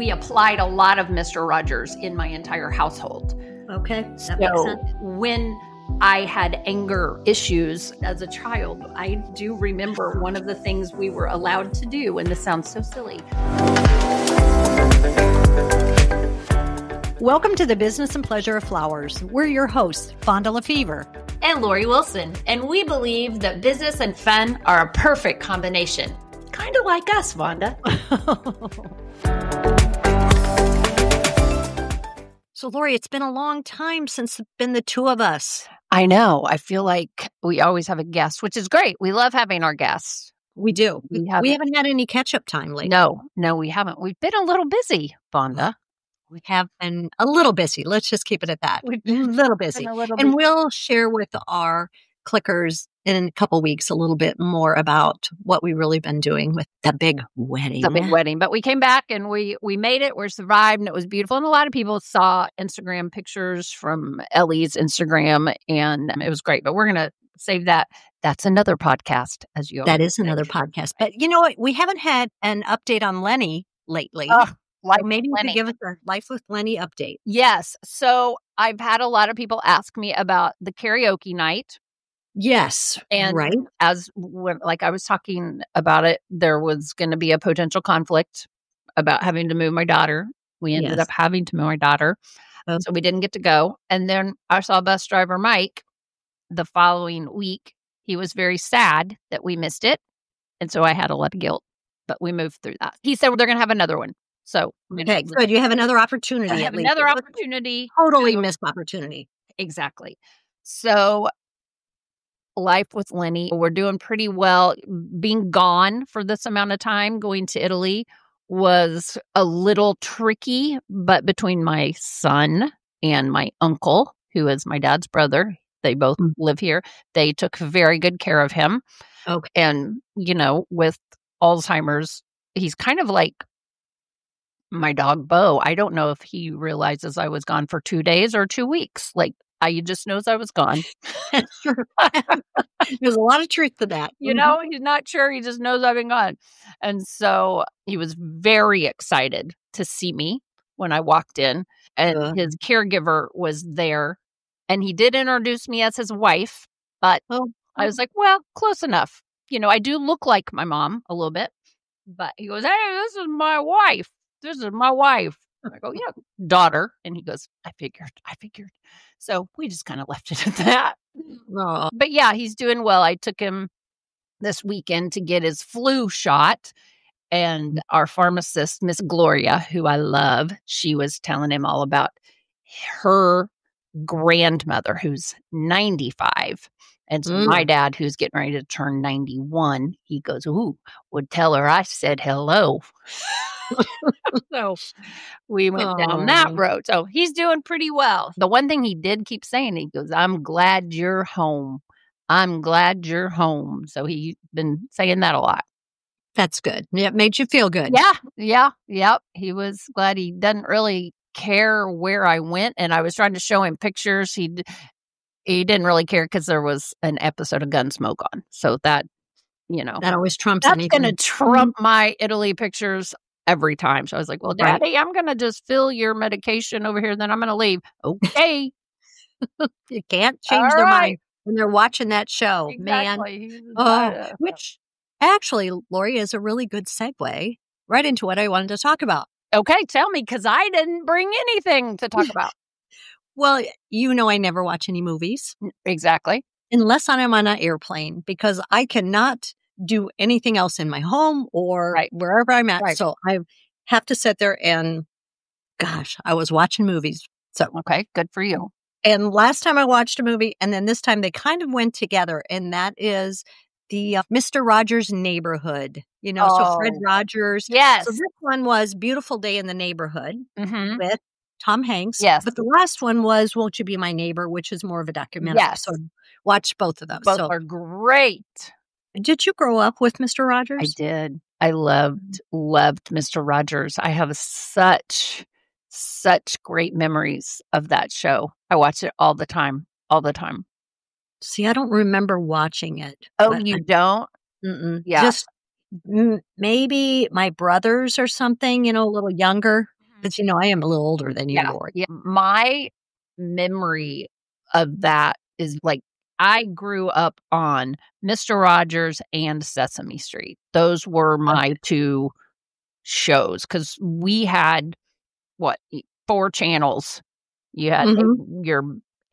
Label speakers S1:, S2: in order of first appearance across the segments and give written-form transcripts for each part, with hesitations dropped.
S1: we applied a lot of Mr. Rogers in my entire household.
S2: Okay, that makes sense.
S1: When I had anger issues as a child, I do remember one of the things we were allowed to do, and this sounds so silly.
S2: Welcome to the Business and Pleasure of Flowers. We're your hosts, Vonda Lefevre
S1: And Lori Wilson, and we believe that business and fun are a perfect combination. Kind of like us, Vonda.
S2: So, Lori, it's been a long time since it's been the two of us.
S1: I know. I feel like we always have a guest, which is great. We love having our guests.
S2: We do. We haven't had any catch-up time lately.
S1: No, we haven't. We've been a little busy, Vonda.
S2: We have been a little busy. Let's just keep it at that.
S1: We've
S2: been a little busy. And we'll share with our clickers in a couple weeks a little bit more about what we've really been doing with the big wedding.
S1: But we came back and we made it. We survived and it was beautiful. And a lot of people saw Instagram pictures from Ellie's Instagram and it was great. But we're going to save that. That's another podcast, as you
S2: That is another podcast. But you know what? We haven't had an update on Lenny lately. Maybe you could give us a Life with Lenny update.
S1: Yes. So I've had a lot of people ask me about the karaoke night.
S2: Yes.
S1: And
S2: right.
S1: Like I was talking about it, there was going to be a potential conflict about having to move my daughter. We ended up having to move my daughter. So we didn't get to go. And then I saw bus driver Mike the following week. He was very sad that we missed it. And so I had a lot of guilt, but we moved through that. He said, well, they're going to have another one. So,
S2: okay, good. You have another opportunity.
S1: I have another opportunity.
S2: Totally missed opportunity.
S1: Exactly. So, Life with Lenny, we're doing pretty well. Being gone for this amount of time, going to Italy was a little tricky, but between my son and my uncle, who is my dad's brother, they both live here. They took very good care of him.
S2: Okay.
S1: And, with Alzheimer's, he's kind of like my dog, Bo. I don't know if he realizes I was gone for 2 days or 2 weeks. He just knows I was gone.
S2: There's a lot of truth to that.
S1: He's not sure. He just knows I've been gone. And so he was very excited to see me when I walked in. And his caregiver was there. And he did introduce me as his wife. But I was like, well, close enough. I do look like my mom a little bit. But he goes, hey, this is my wife. This is my wife. I go, yeah, daughter. And he goes, I figured. So we just kind of left it at that.
S2: Oh.
S1: But yeah, he's doing well. I took him this weekend to get his flu shot. And our pharmacist, Miss Gloria, who I love, she was telling him all about her grandmother, who's 95. And so my dad, who's getting ready to turn 91, he goes, would tell her I said hello. So we went down that road. So he's doing pretty well. The one thing he did keep saying, he goes, I'm glad you're home. I'm glad you're home. So he's been saying that a lot.
S2: That's good. It made you feel good.
S1: Yeah. He was glad. He doesn't really care where I went. And I was trying to show him pictures. He didn't really care because there was an episode of Gunsmoke on. So that,
S2: that always trumps
S1: that's
S2: anything.
S1: That's going to trump my Italy pictures every time. So I was like, well, Daddy, I'm going to just fill your medication over here. Then I'm going to leave. Okay.
S2: You can't change their mind when they're watching that show,
S1: exactly.
S2: man. Which actually, Lori, is a really good segue right into what I wanted to talk about.
S1: Okay, tell me, because I didn't bring anything to talk about.
S2: Well, I never watch any movies.
S1: Exactly.
S2: Unless I'm on an airplane, because I cannot do anything else in my home or wherever I'm at. Right. So I have to sit there and, gosh, I was watching movies. So
S1: okay, good for you.
S2: And last time I watched a movie, and then this time they kind of went together, and that is the Mr. Rogers' Neighborhood. So Fred Rogers.
S1: Yes.
S2: So this one was Beautiful Day in the Neighborhood with Tom Hanks.
S1: Yes.
S2: But the last one was Won't You Be My Neighbor, which is more of a documentary.
S1: Yes.
S2: So watch both of those.
S1: Both are great.
S2: Did you grow up with Mr. Rogers?
S1: I did. I loved Mr. Rogers. I have such great memories of that show. I watch it all the time.
S2: See, I don't remember watching it.
S1: Oh, you don't?
S2: Yeah. Just maybe my brothers or something, a little younger. 'Cause, I am a little older than you, Lori.
S1: Yeah. My memory of that is, like, I grew up on Mister Rogers and Sesame Street. Those were
S2: Okay.
S1: my 2 shows because we had, what, 4 channels. You had
S2: Mhm.
S1: your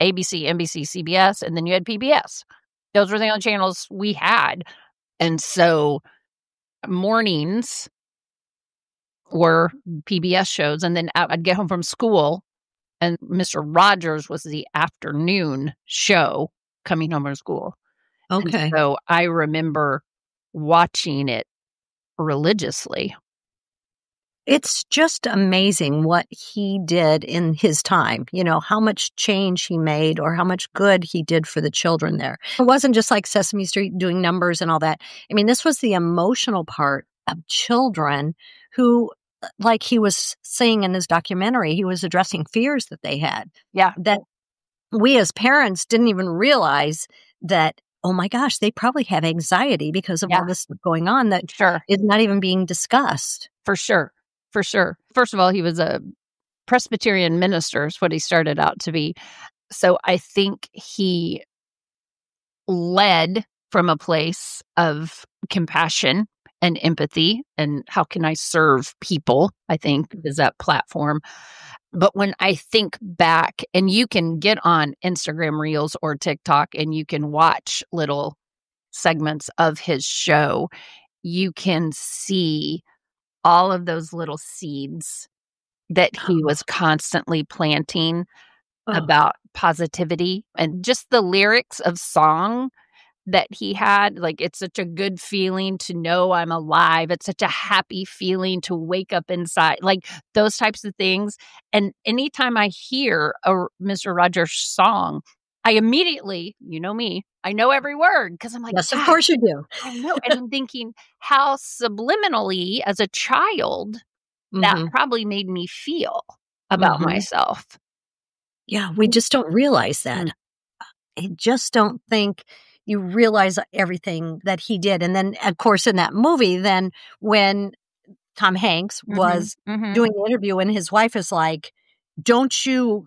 S1: ABC, NBC, CBS, and then you had PBS. Those were the only channels we had, and so mornings were PBS shows, and then I'd get home from school, and Mister Rogers was the afternoon show coming home from school, and
S2: Okay.
S1: so I remember watching it religiously.
S2: It's just amazing what he did in his time, how much change he made or how much good he did for the children there. It wasn't just like Sesame Street doing numbers and all that. I mean, this was the emotional part of children who, like he was saying in his documentary, he was addressing fears that they had.
S1: Yeah.
S2: That we as parents didn't even realize that, oh my gosh, they probably have anxiety because of all this stuff going on that
S1: Sure.
S2: is not even being discussed.
S1: For sure. For sure. First of all, he was a Presbyterian minister is what he started out to be. So I think he led from a place of compassion and empathy and how can I serve people, I think is that platform. But when I think back, and you can get on Instagram Reels or TikTok and you can watch little segments of his show, you can see all of those little seeds that he was constantly planting
S2: Oh,
S1: about positivity and just the lyrics of song that he had. Like, it's such a good feeling to know I'm alive. It's such a happy feeling to wake up inside, like those types of things. And anytime I hear a Mr. Rogers song, I immediately, you know me, I know every word because I'm like,
S2: yes, of
S1: God,
S2: course you do.
S1: I know. And I'm thinking how subliminally as a child that
S2: Mhm,
S1: probably made me feel about
S2: mhm.
S1: myself.
S2: Yeah, we just don't realize that.
S1: Mm.
S2: I just don't think you realize everything that he did, and then, of course, in that movie, then when Tom Hanks
S1: Mhm,
S2: was
S1: mhm.
S2: doing the interview and his wife is like, "Don't you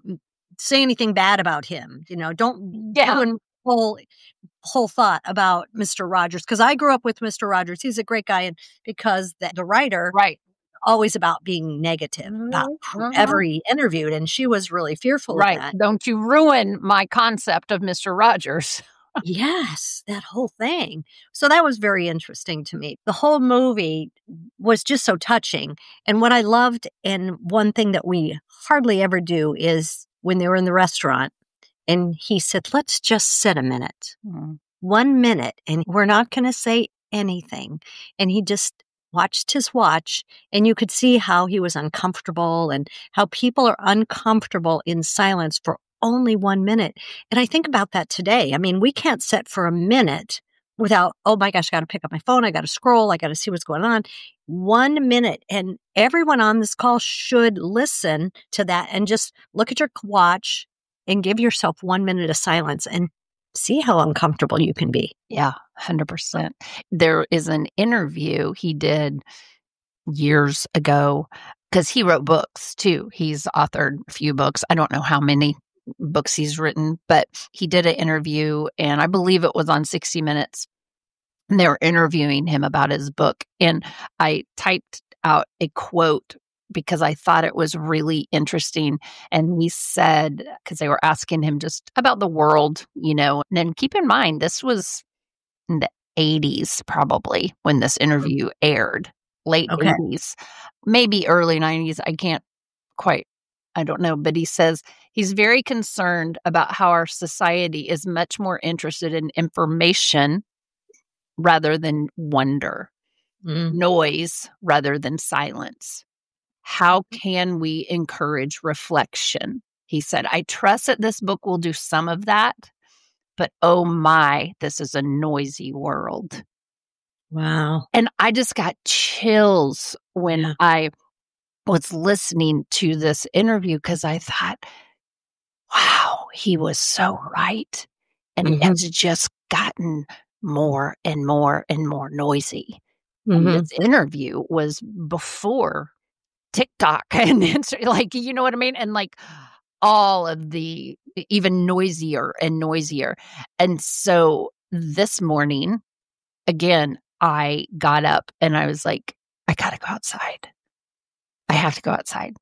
S2: say anything bad about him, don't
S1: Yeah,
S2: ruin whole thought about Mister Rogers," because I grew up with Mister Rogers, he's a great guy, and because the writer
S1: right.
S2: always about being negative about
S1: Mhm,
S2: whoever
S1: mhm.
S2: he interviewed, and she was really fearful of
S1: Right.
S2: that.
S1: Don't you ruin my concept of Mister Rogers.
S2: Yes, that whole thing. So that was very interesting to me. The whole movie was just so touching, and what I loved and one thing that we hardly ever do is when they were in the restaurant, and he said, "Let's just sit a minute."
S1: Mm.
S2: 1 minute, and we're not gonna say anything. And he just watched his watch, and you could see how he was uncomfortable and how people are uncomfortable in silence for only 1 minute. And I think about that today. I mean, we can't sit for a minute without, "Oh my gosh, I gotta pick up my phone, I gotta scroll, I gotta see what's going on." 1 minute, and everyone on this call should listen to that and just look at your watch and give yourself 1 minute of silence and see how uncomfortable you can be.
S1: Yeah, 100%. There is an interview he did years ago because he wrote books too. He's authored a few books. I don't know how many books he's written, but he did an interview, and I believe it was on 60 Minutes. And they were interviewing him about his book, and I typed out a quote because I thought it was really interesting, and he said, because they were asking him just about the world, and then keep in mind, this was in the '80s probably when this interview aired, late
S2: Okay.
S1: '80s, maybe early '90s, I don't know, but he says he's very concerned about how our society is much more interested in information rather than wonder,
S2: Mm.
S1: noise rather than silence. How can we encourage reflection? He said, I trust that this book will do some of that, but oh my, this is a noisy world.
S2: Wow.
S1: And I just got chills when
S2: Yeah.
S1: I was listening to this interview because I thought, wow, he was so right. And it
S2: Mhm.
S1: has just gotten more and more and more noisy. And
S2: Mhm.
S1: this interview was before TikTok and like, you know what I mean? And like all of the even noisier and noisier. And so this morning, again, I got up and I was like, I gotta go outside. I have to go outside.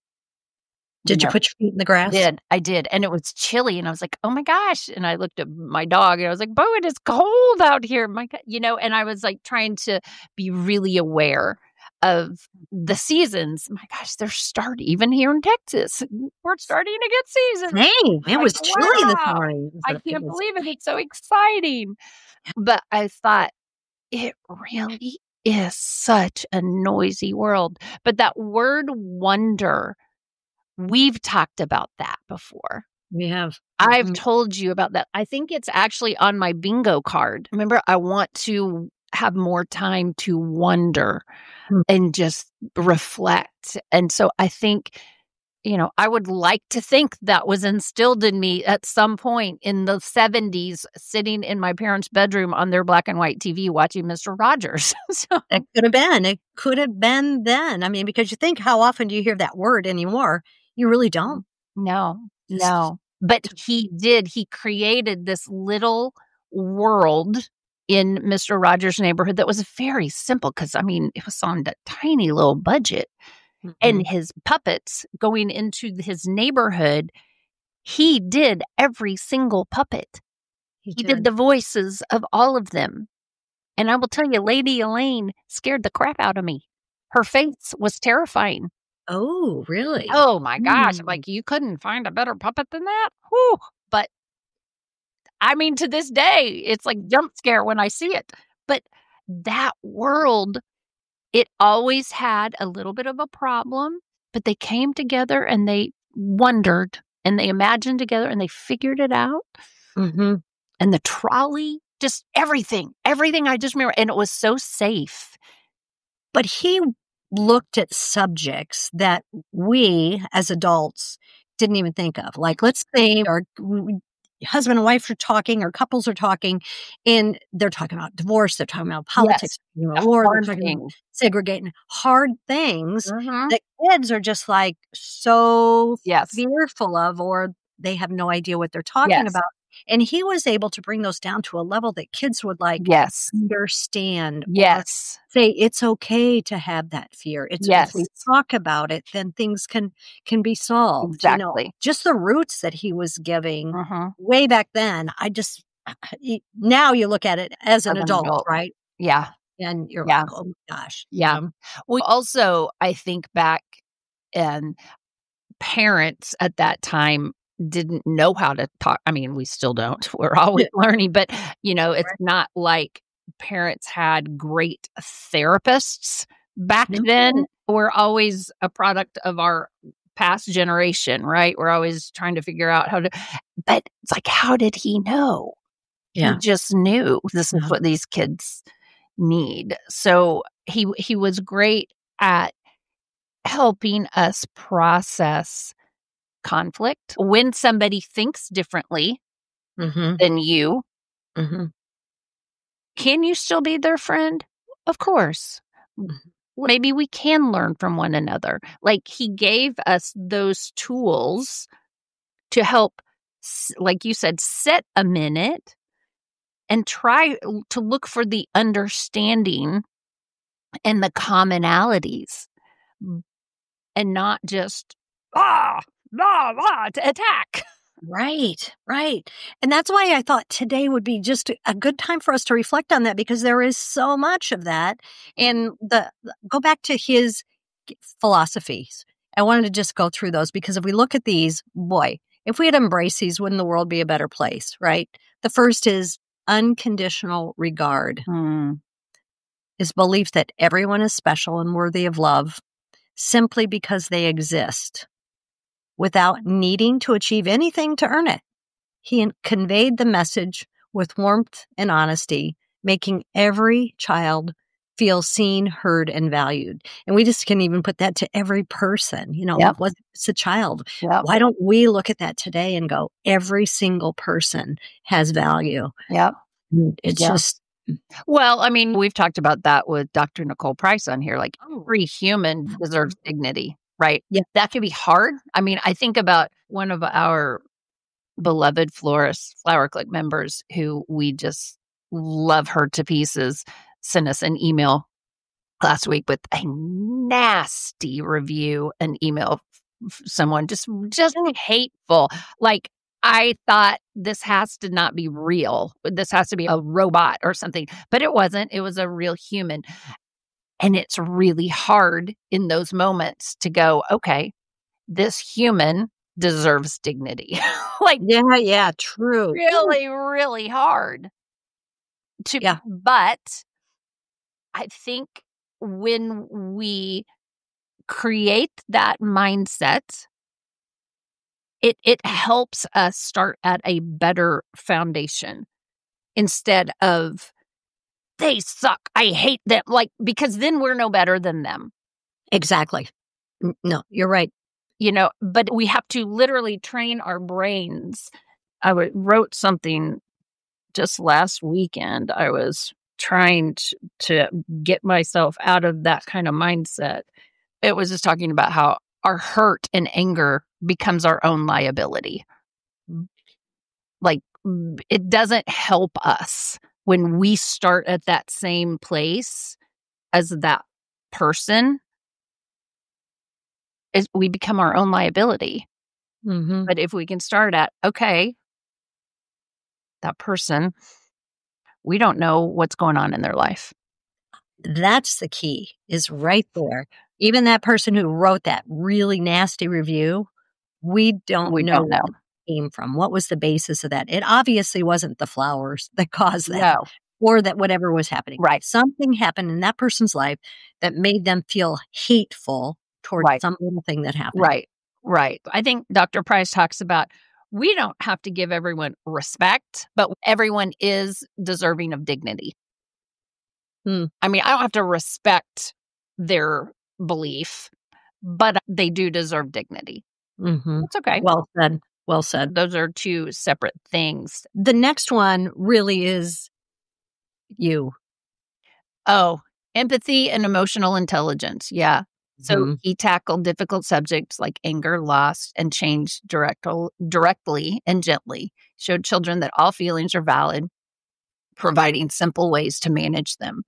S2: Did you put your feet in the grass?
S1: I did, and it was chilly, and I was like, "Oh my gosh," and I looked at my dog, and I was like, "Bo, it is cold out here, my god," and I was, like, trying to be really aware of the seasons. My gosh, they're starting even here in Texas, we're starting to get seasons.
S2: Dang, it
S1: Like,
S2: was chilly this
S1: wow,
S2: morning.
S1: I can't believe it, it's so exciting. But I thought, it really is such a noisy world, but that word wonder, we've talked about that before.
S2: We have.
S1: I've told you about that. I think it's actually on my bingo card. Remember, I want to have more time to wonder and just reflect. And so I think, I would like to think that was instilled in me at some point in the 70s, sitting in my parents' bedroom on their black and white TV watching Mr. Rogers. So
S2: it could have been. It could have been then. I mean, because you think, how often do you hear that word anymore? You really don't.
S1: No. But he did. He created this little world in Mr. Rogers' neighborhood that was very simple because, it was on a tiny little budget. And his puppets going into his neighborhood, he did every single puppet. He did the voices of all of them. And I will tell you, Lady Elaine scared the crap out of me. Her face was terrifying.
S2: Oh, really?
S1: Oh my gosh. Like, you couldn't find a better puppet than that? Whew. But to this day, it's like jump scare when I see it. But that world, it always had a little bit of a problem, but they came together and they wondered and they imagined together and they figured it out. And the trolley, just everything I just remember. And it was so safe.
S2: But he looked at subjects that we as adults didn't even think of. Like, let's say our husband and wife are talking or couples are talking and they're talking about divorce, they're talking about politics, war, they're talking about segregating hard things that kids are just like so fearful of, or they have no idea what they're talking about. And he was able to bring those down to a level that kids would understand. Say it's okay to have that fear. It's if we talk about it, then things can be solved.
S1: Exactly.
S2: Just the roots that he was giving way back then. Now you look at it as an adult, right?
S1: Yeah.
S2: And you're like, oh my gosh.
S1: Yeah. Well, also, I think back, and parents at that time didn't know how to talk. We still don't. We're always learning, but it's not like parents had great therapists back then. We're always a product of our past generation, right? We're always trying to figure out how to, but it's like, how did he know? He just knew this is what these kids need. So he was great at helping us process conflict. When somebody thinks differently than you, can you still be their friend? Of course. Maybe we can learn from one another. Like, he gave us those tools to help, like you said, set a minute and try to look for the understanding and the commonalities, and not just to attack.
S2: Right. And that's why I thought today would be just a good time for us to reflect on that, because there is so much of that. And go back to his philosophies. I wanted to just go through those, because if we look at these, boy, if we had embraced these, wouldn't the world be a better place, right? The first is unconditional regard. Is belief that everyone is special and worthy of love simply because they exist, without needing to achieve anything to earn it. He conveyed the message with warmth and honesty, making every child feel seen, heard, and valued. And we just can even put that to every person, what's a child? Why don't we look at that today and go, every single person has value? It's just...
S1: Well, we've talked about that with Dr. Nicole Price on here. Like, every human deserves dignity. right?
S2: Yeah.
S1: That can be hard. I mean, I think about one of our beloved florist Flower Click members who we just love her to pieces, sent us an email last week with a nasty review, an email, someone just hateful. Like, I thought this has to not be real. This has to be a robot or something, but it wasn't. It was a real human. And it's really hard in those moments to go, okay, this human deserves dignity. Like,
S2: yeah, true.
S1: really, really hard to,
S2: Yeah.
S1: but I think when we create that mindset, it helps us start at a better foundation instead of they suck. I hate them. Like, because then we're no better than them.
S2: Exactly. No, you're right.
S1: But we have to literally train our brains. I wrote something just last weekend. I was trying to get myself out of that kind of mindset. It was just talking about how our hurt and anger becomes our own liability. Like, it doesn't help us when we start at that same place as that person. We become our own liability.
S2: Mm-hmm.
S1: But if we can start at, okay, that person, we don't know what's going on in their life.
S2: That's the key, is right there. Even that person who wrote that really nasty review, we don't know where it came from. What was the basis of that? It obviously wasn't the flowers that caused that, or that whatever was happening.
S1: Right.
S2: Something happened in that person's life that made them feel hateful towards some little thing that happened.
S1: Right. I think Dr. Price talks about we don't have to give everyone respect, but everyone is deserving of dignity. I mean, I don't have to respect their belief, but they do deserve dignity. That's okay.
S2: Well said. Well said.
S1: Those are two separate things.
S2: The next one really is you.
S1: Oh, empathy and emotional intelligence. Yeah. So he tackled difficult subjects like anger, loss, and change directly and gently. Showed children that all feelings are valid, providing simple ways to manage them.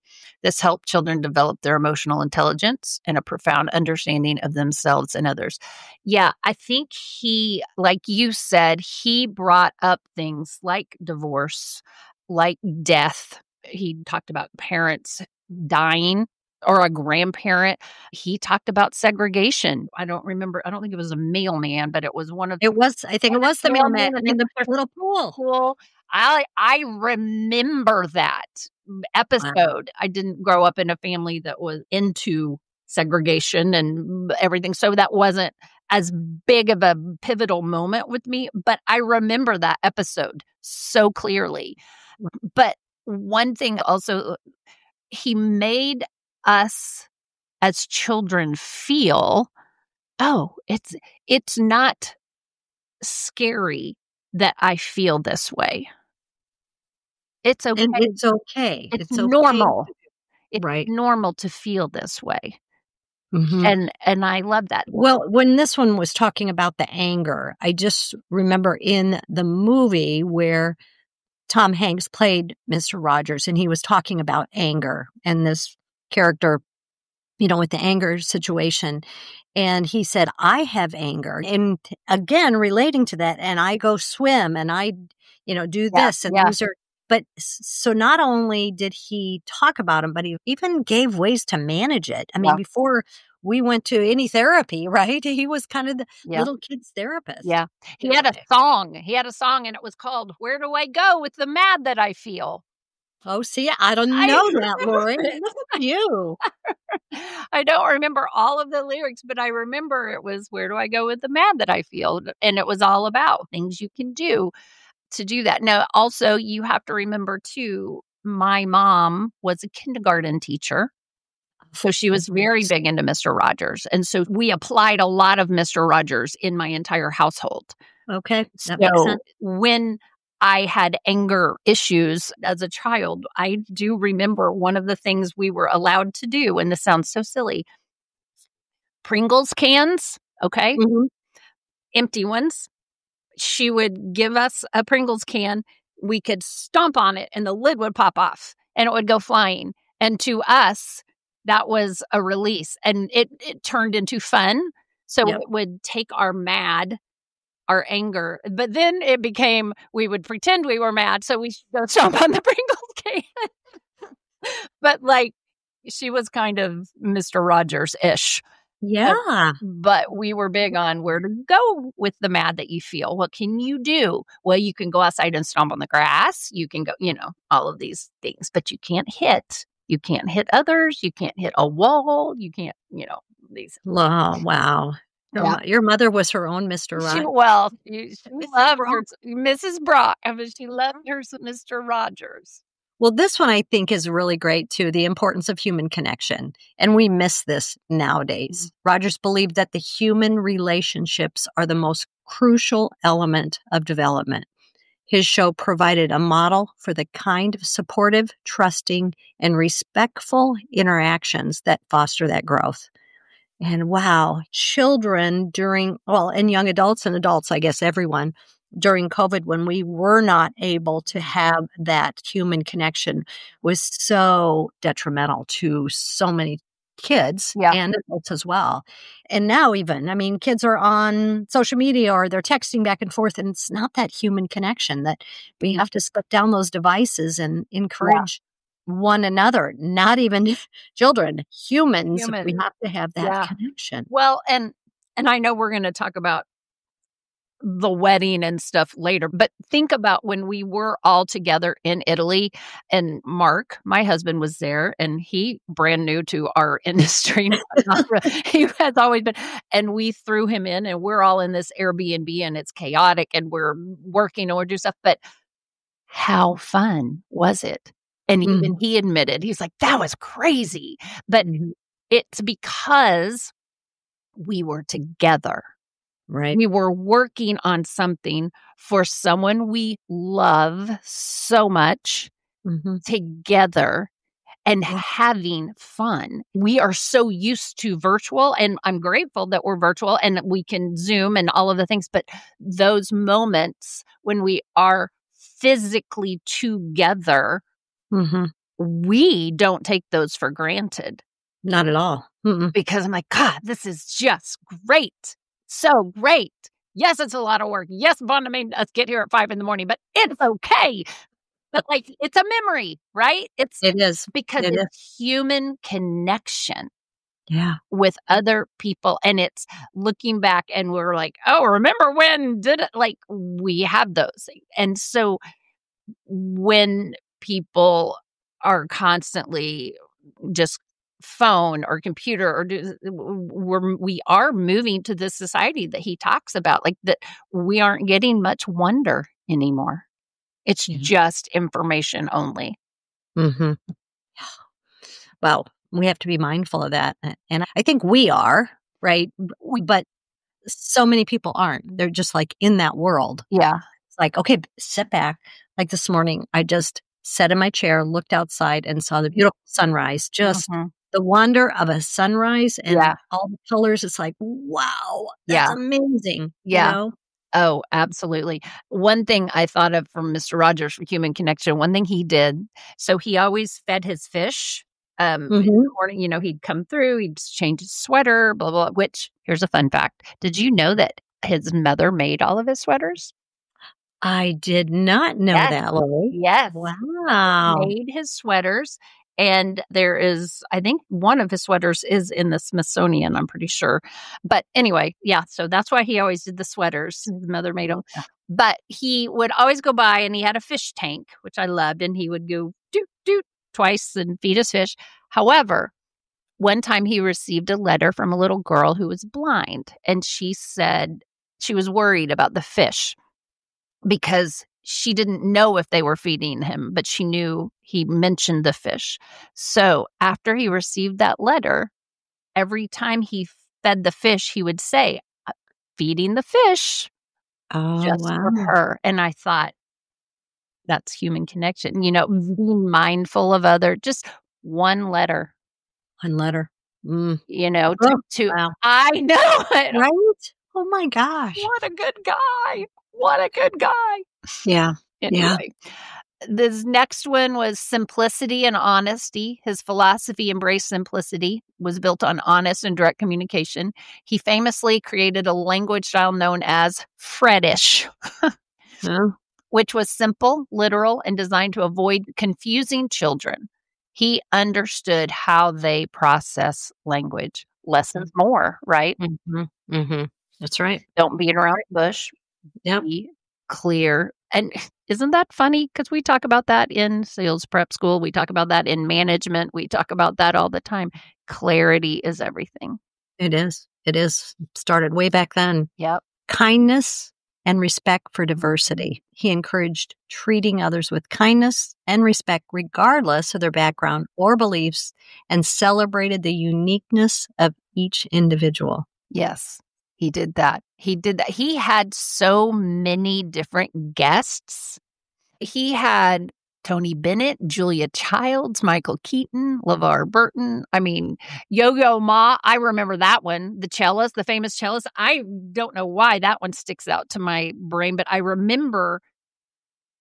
S1: This helped children develop their emotional intelligence and a profound understanding of themselves and others. Yeah, I think he, like you said, he brought up things like divorce, like death. He talked about parents dying or a grandparent. He talked about segregation. I don't think it was a mailman, but it was one of
S2: I think it was the mailman in the little pool.
S1: I remember that episode. Wow. I didn't grow up in a family that was into segregation and everything, so that wasn't as big of a pivotal moment with me, but I remember that episode so clearly. But one thing also, he made us as children feel, oh, it's not scary that I feel this way. It's okay.
S2: It's okay.
S1: It's normal.
S2: Okay.
S1: It's normal to feel this way. And I love that.
S2: Well, when this one was talking about the anger, I just remember in the movie where Tom Hanks played Mr. Rogers, and he was talking about anger and this character, with the anger situation. And he said, I have anger. And again, relating to that, and I go swim and I, do this. And these are, but so not only did he talk about them, but he even gave ways to manage it. I mean, before we went to any therapy, right? He was kind of the little kid's therapist.
S1: Yeah. He had a song. And it was called Where Do I Go with the Mad That I Feel?
S2: Oh, see, I don't know that, Lori. Look at you.
S1: I don't remember all of the lyrics, but I remember it was Where Do I Go with the Mad That I Feel? And it was all about things you can do to do that. Now, also, you have to remember, too, my mom was a kindergarten teacher. So she was very big into Mr. Rogers. And so we applied a lot of Mr. Rogers in my entire household.
S2: Okay. That makes sense.
S1: When I had anger issues as a child, I do remember one of the things we were allowed to do, and this sounds so silly, Pringles cans, okay?
S2: Mhm.
S1: Empty ones. She would give us a Pringles can. We could stomp on it and the lid would pop off and it would go flying. And to us, that was a release and it turned into fun. So
S2: Yep.
S1: it would take our anger, but then it became we would pretend we were mad, so we should go stomp on the Pringles can. But, like, she was kind of Mr. Rogers-ish.
S2: Yeah.
S1: But we were big on where to go with the mad that you feel. What can you do? Well, you can go outside and stomp on the grass. You can go, all of these things, but you can't hit. You can't hit others. You can't hit a wall. You can't, these.
S2: Oh, wow.
S1: Yeah.
S2: Your mother was her own Mr. Rogers.
S1: She loved her Mrs. Brock. I mean, she loved her Mr. Rogers.
S2: Well, this one I think is really great too, the importance of human connection. And we miss this nowadays. Rogers believed that the human relationships are the most crucial element of development. His show provided a model for the kind of supportive, trusting, and respectful interactions that foster that growth. And wow, children and young adults and adults, I guess everyone, during COVID, when we were not able to have that human connection, was so detrimental to so many kids and adults as well. And now kids are on social media or they're texting back and forth, and it's not that human connection that we have to put down those devices and encourage one another, not even children, humans. We have to have that connection.
S1: Well, and I know we're going to talk about the wedding and stuff later, but think about when we were all together in Italy and Mark, my husband, was there and he brand new to our industry. He has always been, and we threw him in and we're all in this Airbnb and it's chaotic and we're working and we're doing stuff, but how fun was it? And even he admitted, he's like, that was crazy. But it's because we were together.
S2: Right.
S1: We were working on something for someone we love so much together and having fun. We are so used to virtual, and I'm grateful that we're virtual and we can Zoom and all of the things. But those moments when we are physically together, we don't take those for granted.
S2: Not at all.
S1: Because I'm like, God, this is just great. So great. Yes, it's a lot of work. Yes, Vonda made us get here at 5 a.m, but it's okay. But it's a memory, right?
S2: It is.
S1: Because it's human connection.
S2: Yeah.
S1: With other people. And it's looking back and we're like, oh, remember when did it? We have those. And so when people are constantly just phone or computer or we are moving to this society that he talks about, that we aren't getting much wonder anymore. It's just information only.
S2: Well, we have to be mindful of that. And I think we are, right? But so many people aren't. They're just in that world.
S1: Yeah.
S2: It's okay, sit back. This morning, I just sat in my chair, looked outside and saw the beautiful sunrise. Just the wonder of a sunrise and all the colors. It's wow, that's amazing.
S1: Yeah.
S2: You know?
S1: Oh, absolutely. One thing I thought of from Mr. Rogers for human connection, one thing he did, so he always fed his fish. In the morning, he'd come through, he'd change his sweater, blah, blah, which, here's a fun fact. Did you know that his mother made all of his sweaters?
S2: I did not know that, Lily.
S1: Yes.
S2: Wow.
S1: He made his sweaters. And there is, I think one of his sweaters is in the Smithsonian, I'm pretty sure. But anyway, so that's why he always did the sweaters. His mother made them. But he would always go by and he had a fish tank, which I loved. And he would go doot, doot twice and feed his fish. However, one time he received a letter from a little girl who was blind. And she said she was worried about the fish because she didn't know if they were feeding him, but she knew he mentioned the fish. So after he received that letter, every time he fed the fish, he would say, feeding the fish just for her. And I thought, that's human connection. Being mindful of just one letter.
S2: One letter.
S1: You know,
S2: Oh,
S1: to
S2: wow.
S1: I know it.
S2: Right? Oh my gosh.
S1: What a good guy. What a good guy.
S2: Yeah. Yeah.
S1: Anyway, this next one was simplicity and honesty. His philosophy embraced simplicity, was built on honest and direct communication. He famously created a language style known as Freddish,
S2: Yeah.
S1: which was simple, literal, and designed to avoid confusing children. He understood how they process language. Lessons more, right?
S2: Mhm. Mhm. That's right.
S1: Don't beat around the bush.
S2: Yep.
S1: Be clear. And isn't that funny? Because we talk about that in sales prep school. We talk about that in management. We talk about that all the time. Clarity is everything.
S2: It is. It is. Started way back then.
S1: Yep.
S2: Kindness and respect for diversity. He encouraged treating others with kindness and respect, regardless of their background or beliefs, and celebrated the uniqueness of each individual.
S1: Yes, he did that. He did that. He had so many different guests. He had Tony Bennett, Julia Childs, Michael Keaton, LeVar Burton. I mean, Yo-Yo Ma, I remember that one, the cellist, the famous cellist. I don't know why that one sticks out to my brain, but I remember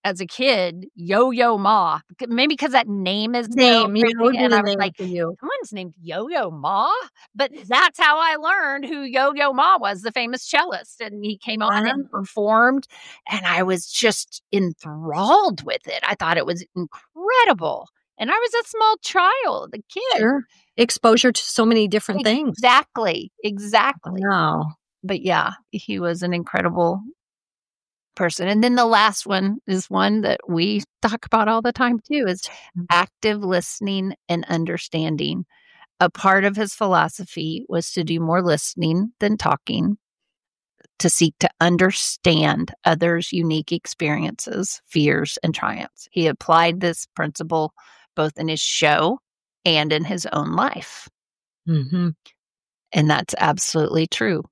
S1: as a kid, Yo-Yo Ma, maybe because that name is so
S2: Name, it
S1: crazy,
S2: would be
S1: and
S2: the
S1: I was
S2: name
S1: like,
S2: for you.
S1: "Someone's named Yo-Yo Ma?" But that's how I learned who Yo-Yo Ma was, the famous cellist, and he came on and
S2: Wow.
S1: performed, and I was just enthralled with it. I thought it was incredible, and I was a small child, a kid.
S2: Sure. Exposure to so many different things.
S1: Exactly, exactly.
S2: Wow.
S1: But yeah, he was an incredible person. And then the last one is one that we talk about all the time too, is active listening and understanding. A part of his philosophy was to do more listening than talking, to seek to understand others' unique experiences, fears, and triumphs. He applied this principle both in his show and in his own life.
S2: Mhm.
S1: And that's absolutely true.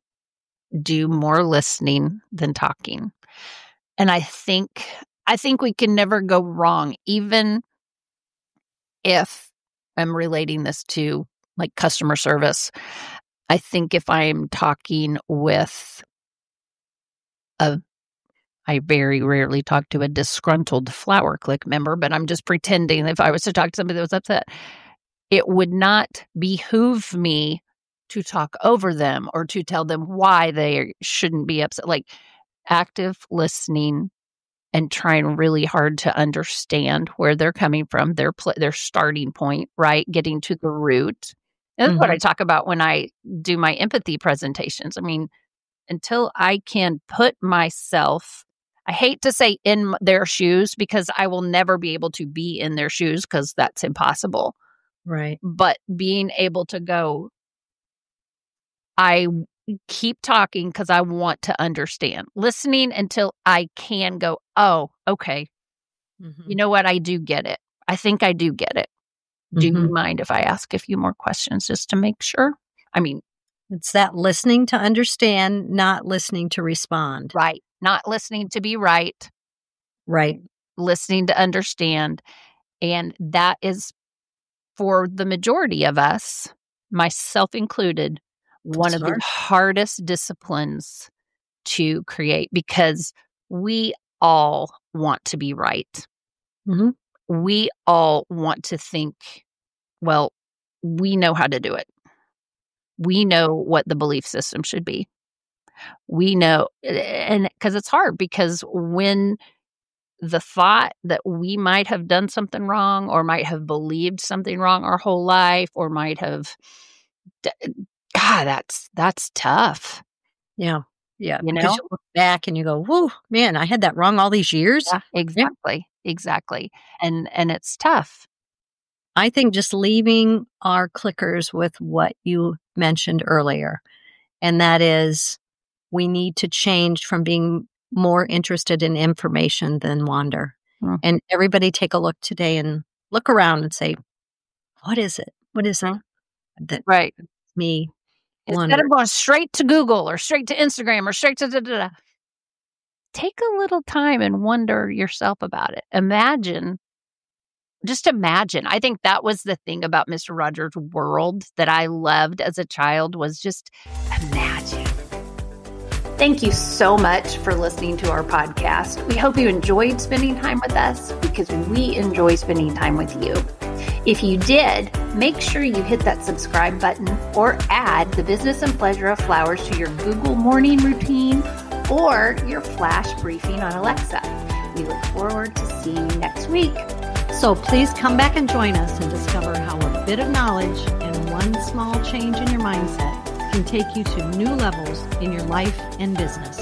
S1: Do more listening than talking. And I think we can never go wrong, even if I'm relating this to, like, customer service. I think if I'm talking with a I very rarely talk to a disgruntled Flower Click member, but I'm just pretending if I was to talk to somebody that was upset, it would not behoove me to talk over them or to tell them why they shouldn't be upset. Like, active listening and trying really hard to understand where they're coming from, their starting point, right? Getting to the root. And that's what I
S2: Mhm.
S1: talk about when I do my empathy presentations. I mean, until I can put myself, I hate to say in their shoes because I will never be able to be in their shoes because that's impossible.
S2: Right.
S1: But being able to go, I keep talking because I want to understand, listening until I can go, oh, okay. You
S2: Mhm.
S1: know what? I do get it. I think I do get it. Do you
S2: Mhm.
S1: mind if I ask a few more questions just to make sure? I mean,
S2: It's that listening to understand, not listening to respond.
S1: right. Not listening to be right,
S2: Right.
S1: listening to understand. And that is for the majority of us, myself included, one of the
S2: Sure.
S1: hardest disciplines to create because we all want to be right.
S2: Mhm.
S1: We all want to think, well, we know how to do it. We know what the belief system should be. We know, and because it's hard, because when the thought that we might have done something wrong or might have believed something wrong our whole life or might have, d- God, that's tough,
S2: Yeah. Yeah,
S1: you
S2: because
S1: know?
S2: you look back and you go, "Whoa, man, I had that wrong all these years?"
S1: Yeah,
S2: Yeah.
S1: exactly, exactly, and it's tough.
S2: I think just leaving our clickers with what you mentioned earlier, and that is we need to change from being more interested in information than wander. And everybody take a look today and look around and say, "What is it? What is it
S1: Mhm.
S2: that
S1: Right.
S2: makes me
S1: Instead
S2: wonder?"
S1: of going straight to Google or straight to Instagram or straight to da da da, take a little time and wonder yourself about it. Imagine just imagine. I think that was the thing about Mr. Rogers' World that I loved as a child was just imagine. Thank you so much for listening to our podcast. We hope you enjoyed spending time with us because we enjoy spending time with you. If you did, make sure you hit that subscribe button or add the business and pleasure of flowers to your Google morning routine or your flash briefing on Alexa. We look forward to seeing you next week.
S2: So please come back and join us and discover how a bit of knowledge and one small change in your mindset can take you to new levels in your life and business.